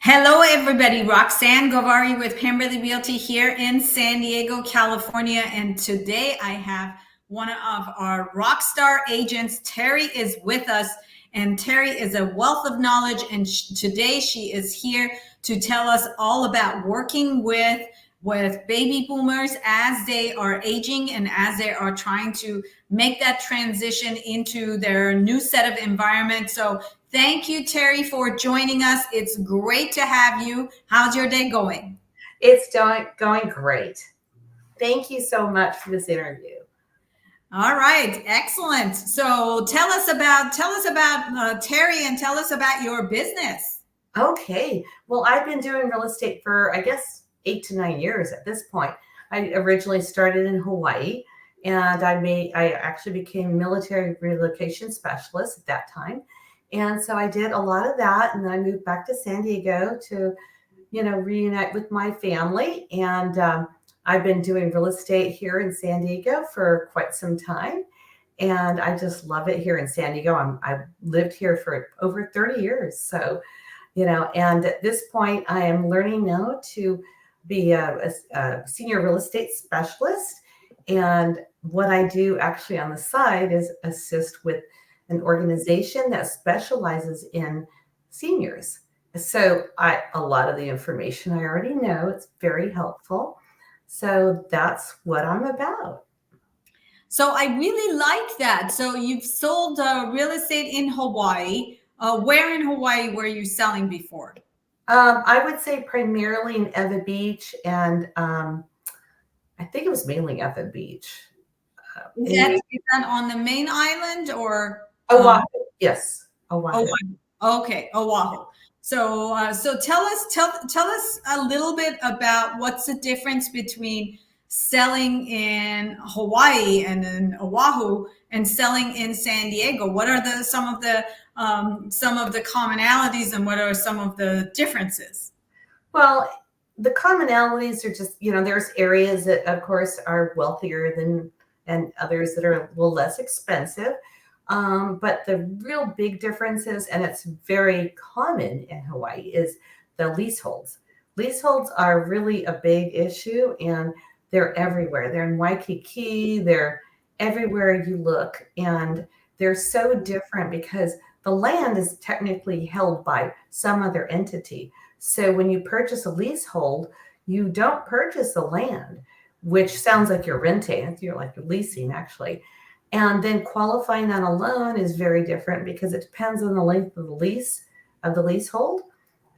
Hello, everybody. Roxanne Govari with Pemberley Realty here in San Diego, California. And today I have one of our rock star agents. Terry is with us, and Terry is a wealth of knowledge. And today she is here to tell us all about working with baby boomers as they are aging and as they are trying to make that transition into their new set of environment. So thank you, Terry, for joining us. It's great to have you. How's your day going? It's going great. Thank you so much for this interview. All right, excellent. So tell us about Terry, and tell us about your business. Okay. Well, I've been doing real estate for, I guess, 8 to 9 years at this point. I originally started in Hawaii, and I actually became military relocation specialist at that time. And so I did a lot of that, and then I moved back to San Diego to, reunite with my family. And I've been doing real estate here in San Diego for quite some time. And I just love it here in San Diego. I've lived here for over 30 years. So, and at this point, I am learning now to be a senior real estate specialist. And what I do actually on the side is assist with an organization that specializes in seniors. So a lot of the information I already know. It's very helpful. So that's what I'm about. So I really like that. So you've sold real estate in Hawaii. Where in Hawaii were you selling before? I would say primarily in Ewa Beach, and I think it was mainly Ewa Beach. Is that on the main island or Oahu, yes, Oahu. Oahu? Okay, Oahu. So tell us a little bit about what's the difference between selling in Hawaii and in Oahu and selling in San Diego. What are some of the commonalities, and what are some of the differences? Well, the commonalities are just, there's areas that, of course, are wealthier than and others that are a little less expensive. But the real big differences, and it's very common in Hawaii, is the leaseholds. Leaseholds are really a big issue, and they're everywhere. They're in Waikiki, they're everywhere you look, and they're so different because the land is technically held by some other entity. So when you purchase a leasehold, you don't purchase the land, which sounds like you're renting. You're like leasing, actually. And then qualifying on a loan is very different because it depends on the length of the lease of the leasehold.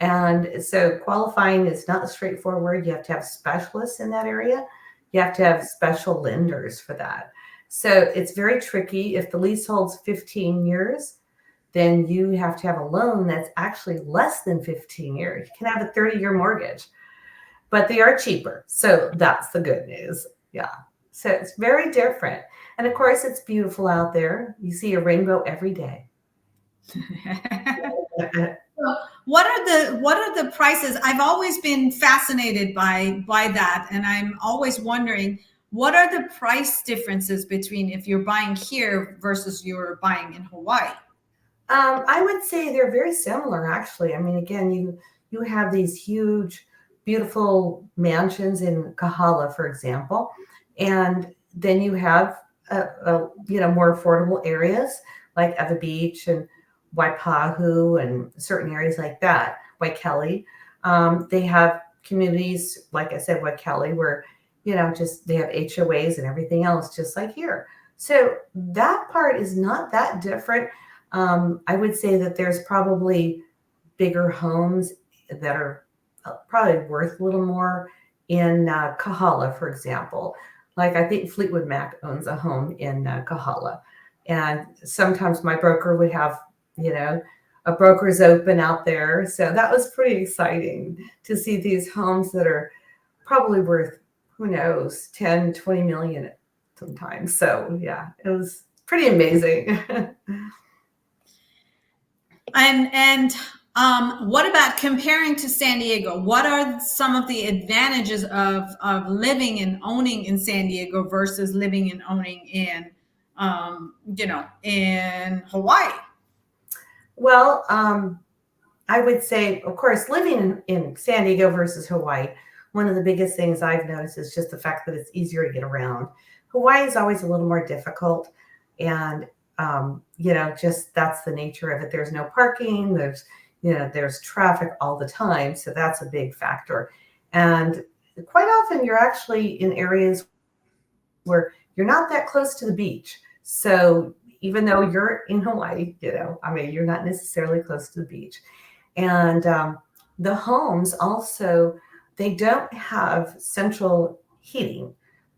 And so qualifying is not straightforward. You have to have specialists in that area. You have to have special lenders for that. So it's very tricky. If the leasehold's 15 years, then you have to have a loan that's actually less than 15 years. You can have a 30-year mortgage, but they are cheaper. So that's the good news. Yeah. So it's very different. And of course, it's beautiful out there. You see a rainbow every day. What are the prices? I've always been fascinated by that, and I'm always wondering, what are the price differences between if you're buying here versus you're buying in Hawaii? I would say they're very similar, actually. I mean, again, you have these huge, beautiful mansions in Kahala, for example, and then you have more affordable areas like Ewa Beach and Waipahu and certain areas like that, Waikele. They have communities, like I said, Waikele, where just they have HOAs and everything else, just like here. So that part is not that different. I would say that there's probably bigger homes that are probably worth a little more in Kahala, for example. Like I think Fleetwood Mac owns a home in Kahala. And sometimes my broker would have, a broker's open out there. So that was pretty exciting to see these homes that are probably worth, who knows, 10, 20 million sometimes. So yeah, it was pretty amazing. And what about comparing to San Diego? What are some of the advantages of living and owning in San Diego versus living and owning in Hawaii? Well, I would say, of course, living in San Diego versus Hawaii, one of the biggest things I've noticed is just the fact that it's easier to get around. Hawaii is always a little more difficult. And, just that's the nature of it. There's no parking, there's traffic all the time. So that's a big factor. And quite often you're actually in areas where you're not that close to the beach. So even though you're in Hawaii, you're not necessarily close to the beach. And the homes also, they don't have central heating.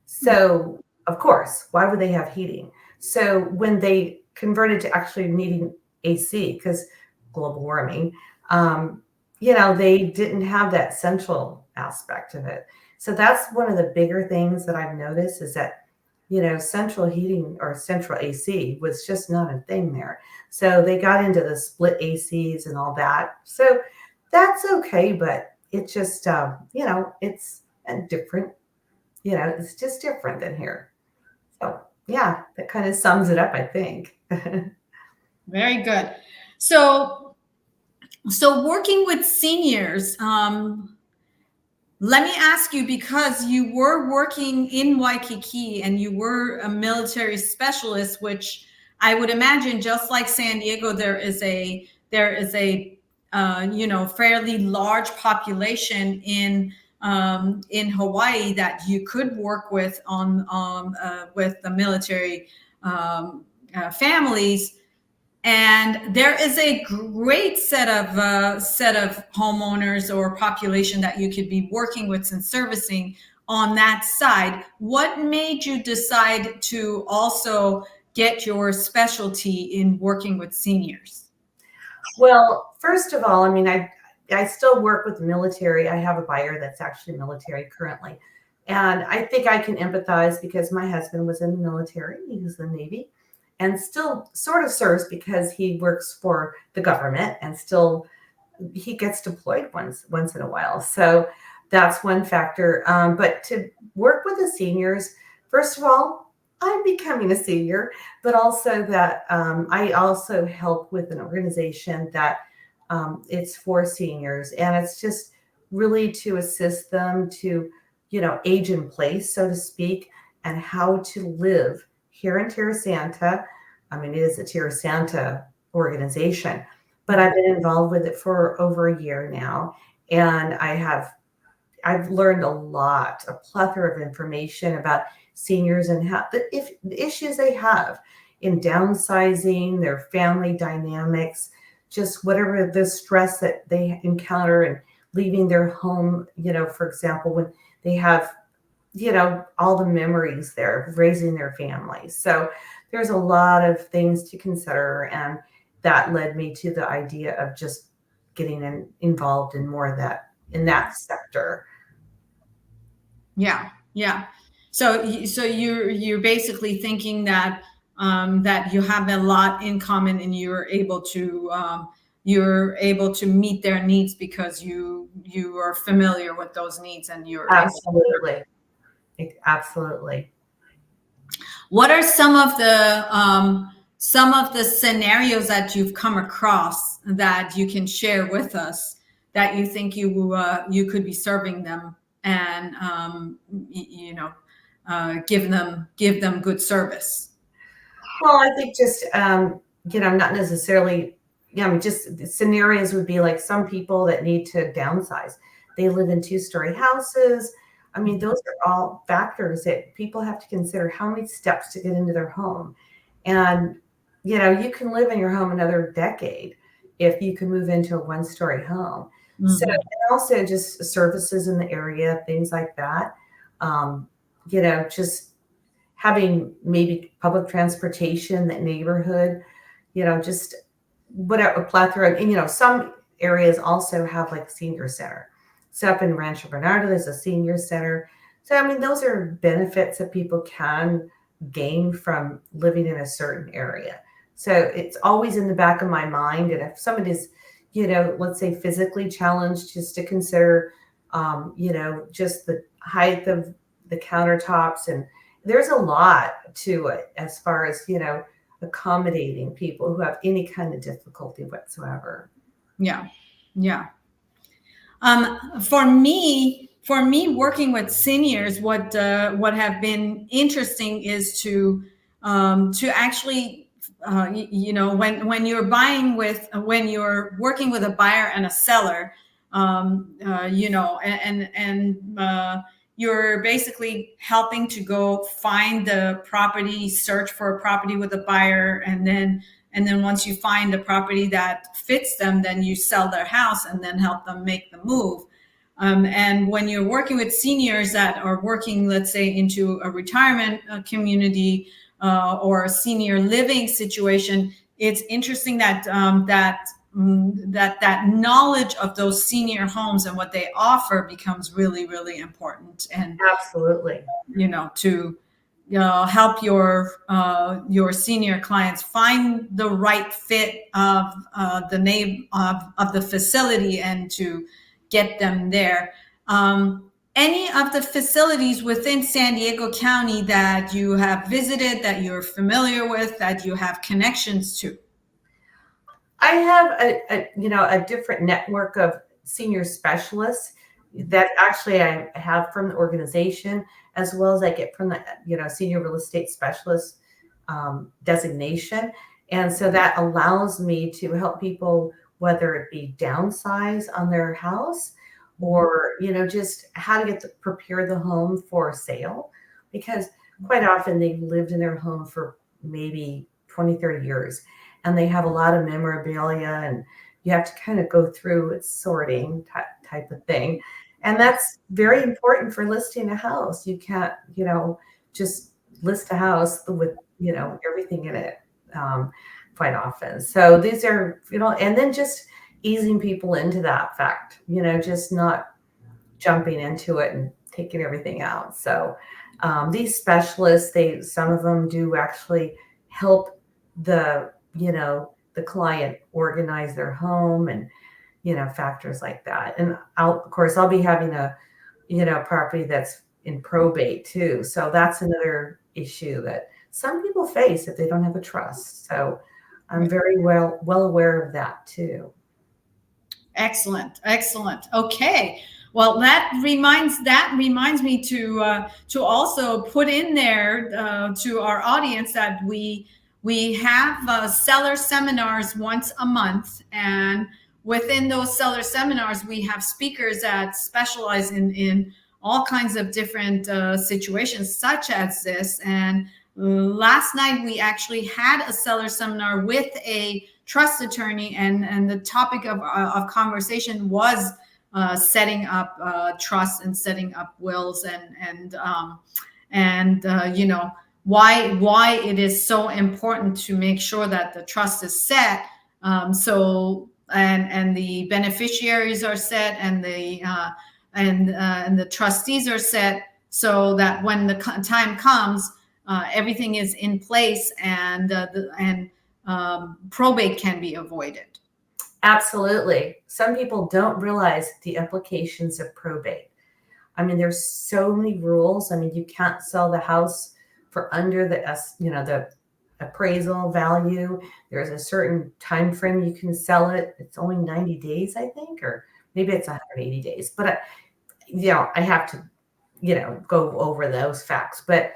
So, of course, why would they have heating? So when they converted to actually needing AC, because global warming, they didn't have that central aspect of it. So that's one of the bigger things that I've noticed is that, central heating or central AC was just not a thing there. So they got into the split ACs and all that. So that's okay, but it just, it's a different, it's just different than here. So yeah, that kind of sums it up, I think. Very good. So, working with seniors, let me ask you, because you were working in Waikiki and you were a military specialist, which I would imagine, just like San Diego, there is a fairly large population in Hawaii that you could work with with the military families. And there is a great set of homeowners or population that you could be working with and servicing on that side. What made you decide to also get your specialty in working with seniors? Well, first of all, I still work with the military. I have a buyer that's actually military currently. And I think I can empathize because my husband was in the military. He was in the Navy and still sort of serves because he works for the government and still he gets deployed once in a while. So that's one factor. But to work with the seniors, first of all, I'm becoming a senior, but also that I also help with an organization that it's for seniors, and it's just really to assist them to, age in place, so to speak, and how to live here in Terra Santa. It is a Terra Santa organization, but I've been involved with it for over a year now, and I've learned a plethora of information about seniors and how the issues they have in downsizing, their family dynamics, just whatever the stress that they encounter and leaving their home, for example, when they have, all the memories there of raising their families. So there's a lot of things to consider. And that led me to the idea of just getting involved in more of that in that sector. Yeah, yeah. So, you're basically thinking that that you have a lot in common, and you're able to meet their needs because you are familiar with those needs, and you're able. Absolutely. Absolutely. What are some of the scenarios that you've come across that you can share with us that you think you could be serving them and give them good service? Well, I think just, not necessarily, just the scenarios would be like some people that need to downsize. They live in two-story houses. Those are all factors that people have to consider how many steps to get into their home. And, you can live in your home another decade if you can move into a one-story home. So, Mhm. and also just services in the area, things like that. Just having maybe public transportation, that neighborhood, just whatever, a plethora. And, some areas also have like senior center. So up in Rancho Bernardo, there's a senior center. So, those are benefits that people can gain from living in a certain area. So it's always in the back of my mind. And if somebody's, let's say physically challenged, just to consider, just the height of the countertops. And there's a lot to it as far as, accommodating people who have any kind of difficulty whatsoever. Yeah. Yeah. For me, working with seniors, what have been interesting is to actually, when you're when you're working with a buyer and a seller, you're basically helping to go find the property, search for a property with a buyer, and then once you find a property that fits them, then you sell their house and then help them make the move. And when you're working with seniors that are working, let's say, into a retirement community or a senior living situation, it's interesting that knowledge of those senior homes and what they offer becomes really, really important. And Absolutely. to help your senior clients find the right fit of the name of the facility and to get them there. Any of the facilities within San Diego County that you have visited, that you're familiar with, that you have connections to? I have a different network of senior specialists that actually I have from the organization, as well as I get from the senior real estate specialist designation. And so that allows me to help people, whether it be downsize on their house or just how to prepare the home for sale, because quite often they've lived in their home for maybe 20, 30 years, and they have a lot of memorabilia, and you have to kind of go through its sorting type of thing. And that's very important for listing a house. You can't just list a house with everything in it, quite often. So these are and then just easing people into that fact, just not jumping into it and taking everything out. So these specialists, some of them do actually help the client organize their home and factors like that. And of course I'll be having a property that's in probate too. So that's another issue that some people face if they don't have a trust. So I'm very well aware of that too. Excellent, excellent. Okay. Well, that reminds me to also put in there to our audience that we have seller seminars once a month, and within those seller seminars, we have speakers that specialize in all kinds of different situations, such as this. And last night we actually had a seller seminar with a trust attorney, and the topic of conversation was setting up trust and setting up wills, and why it is so important to make sure that the trust is set, and the beneficiaries are set, and the trustees are set, so that when the time comes, everything is in place, and probate can be avoided. Absolutely. Some people don't realize the implications of probate. I mean, there's so many rules. I mean, you can't sell the house for under the appraisal value. There's a certain time frame you can sell it. It's only 90 days, I think, or maybe it's 180 days. But I have to go over those facts. But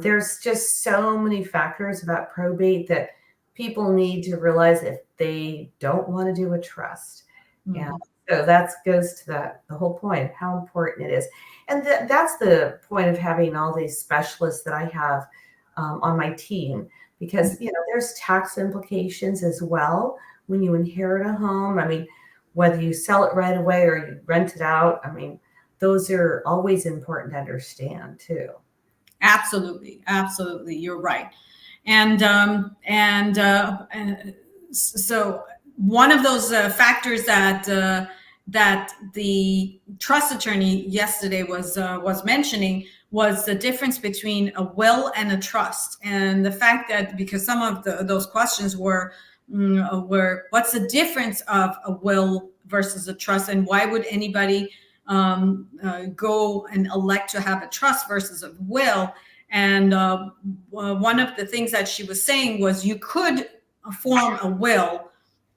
there's just so many factors about probate that people need to realize if they don't want to do a trust. Mm-hmm. And so that goes to the whole point, how important it is. And that's the point of having all these specialists that I have on my team, because there's tax implications as well when you inherit a home. I mean, whether you sell it right away or you rent it out, I mean, those are always important to understand too. Absolutely, absolutely, you're right. And so one of those factors that the trust attorney yesterday was mentioning was the difference between a will and a trust, and the fact that, because some of those questions were what's the difference of a will versus a trust, and why would anybody go and elect to have a trust versus a will? And one of the things that she was saying was you could form a will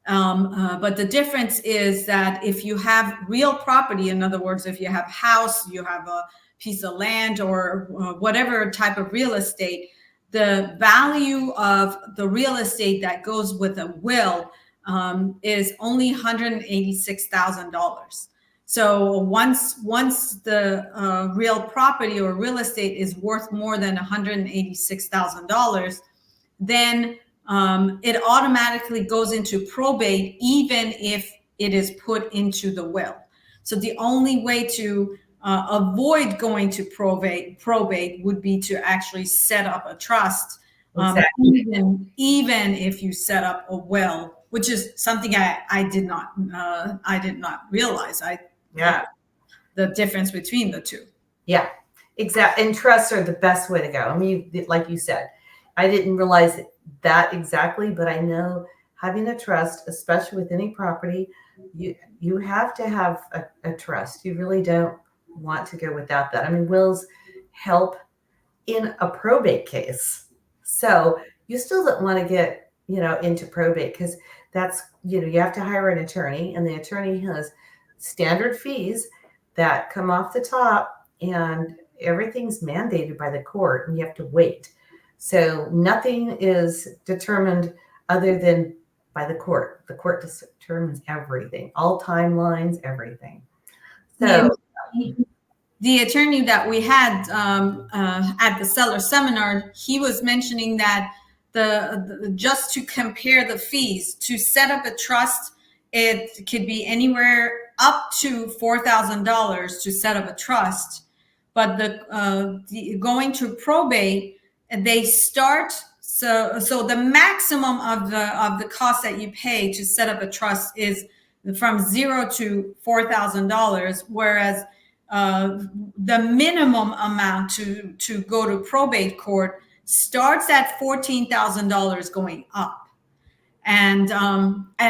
But the difference is that if you have real property, in other words, if you have a house, you have a piece of land, or whatever type of real estate, the value of the real estate that goes with a will is only $186,000. So once the real property or real estate is worth more than $186,000, then it automatically goes into probate, even if it is put into the will. So the only way to avoid going to probate would be to actually set up a trust. Exactly. Even if you set up a will, which is something I did not realize. Yeah. The difference between the two. Yeah, exactly. And trusts are the best way to go. I mean, like you said, I didn't realize that exactly, but I know having a trust, especially with any property, you have to have a trust. You really don't want to go without that. I mean, wills help in a probate case. So you still don't want to get, into probate, because that's, you have to hire an attorney, and the attorney has standard fees that come off the top, and everything's mandated by the court, and you have to wait. So nothing is determined other than by the court. The court determines everything, all timelines, everything. So the attorney that we had at the seller seminar, he was mentioning that just to compare the fees to set up a trust, it could be anywhere up to $4,000 to set up a trust, but the going to probate, they start, so the maximum of the cost that you pay to set up a trust is from $0 to $4,000, whereas the minimum amount to go to probate court starts at $14,000 going up. And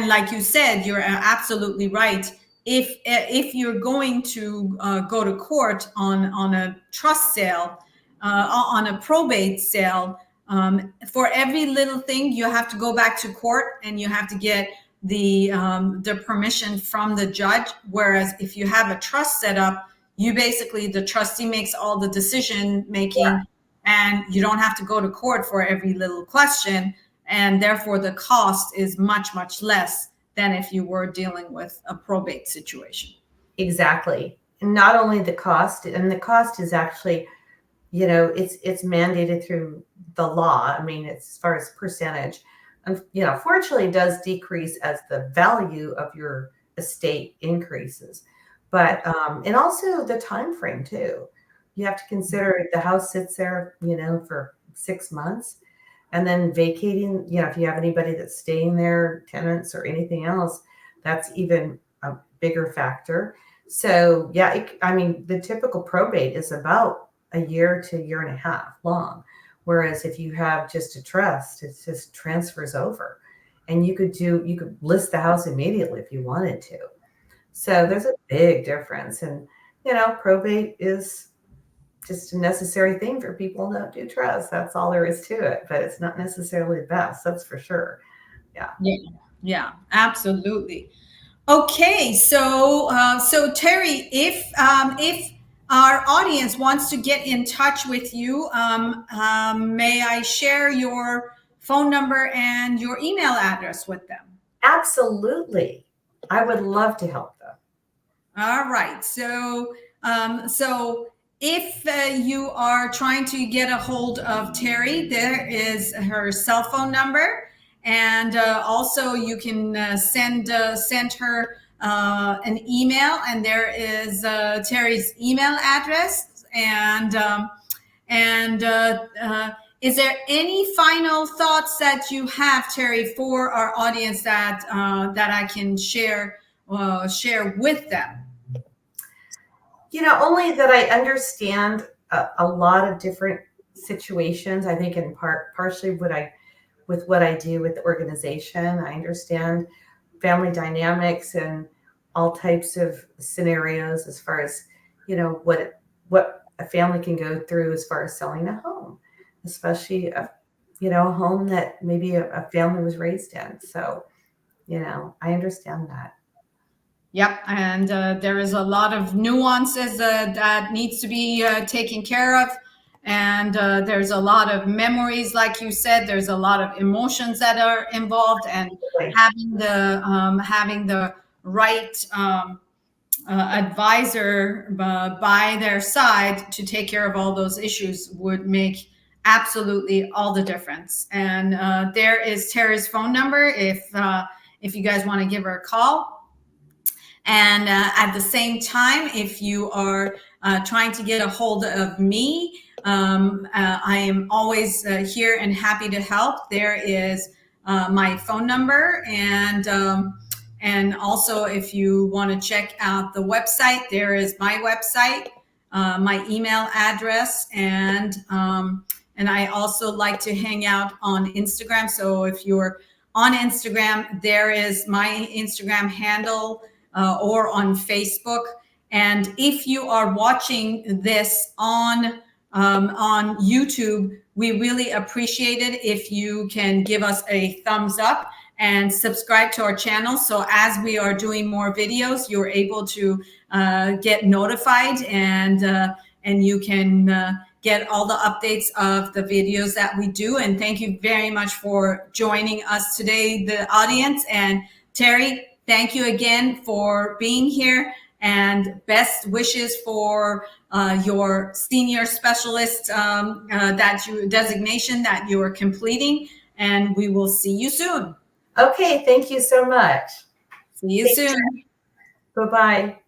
like you said, you're absolutely right. If you're going to go to court on a trust sale, on a probate sale, for every little thing you have to go back to court, and you have to get the permission from the judge. Whereas if you have a trust set up, you basically, the trustee makes all the decision making, yeah, and you don't have to go to court for every little question, and therefore the cost is much, much less than if you were dealing with a probate situation. Exactly. And not only the cost, and the cost is actually, it's mandated through the law. I mean, it's as far as percentage, and fortunately it does decrease as the value of your estate increases. But and also the time frame too. You have to consider the house sits there, for 6 months, and then vacating. If you have anybody that's staying there, tenants or anything else, that's even a bigger factor. So yeah, I mean, the typical probate is about a year to a year and a half long. Whereas if you have just a trust, it just transfers over, and you could list the house immediately if you wanted to. So there's a big difference. And, probate is just a necessary thing for people who don't do trust. That's all there is to it, but it's not necessarily the best. That's for sure. Yeah. Yeah, absolutely. Okay. So Terry, if our audience wants to get in touch with you, may I share your phone number and your email address with them? Absolutely. I would love to help them. All right. So if you are trying to get a hold of Terry, there is her cell phone number, and also you can send her an email, and there is Terry's email address. And is there any final thoughts that you have, Terry, for our audience that I can share with them? Only that I understand a lot of different situations. I think in partially with what I do with the organization, I understand family dynamics and all types of scenarios as far as, what a family can go through as far as selling a home, especially a home that maybe a family was raised in. So I understand that. Yep, and there is a lot of nuances that needs to be taken care of, and there's a lot of memories, like you said. There's a lot of emotions that are involved, and Right. having the right advisor by their side to take care of all those issues would make absolutely all the difference. And there is Terry's phone number if you guys want to give her a call. And at the same time, if you are trying to get a hold of me, I am always here and happy to help. There is my phone number, and also if you want to check out the website, there is my website, my email address, and I also like to hang out on Instagram. So if you're on Instagram, there is my Instagram handle, or on Facebook. And if you are watching this on YouTube, we really appreciate it if you can give us a thumbs up and subscribe to our channel. So as we are doing more videos, you're able to get notified, and you can get all the updates of the videos that we do. And thank you very much for joining us today, the audience. And Terry, thank you again for being here, and best wishes for your senior specialist designation that you are completing. And we will see you soon. Okay, thank you so much. See you soon. Bye-bye.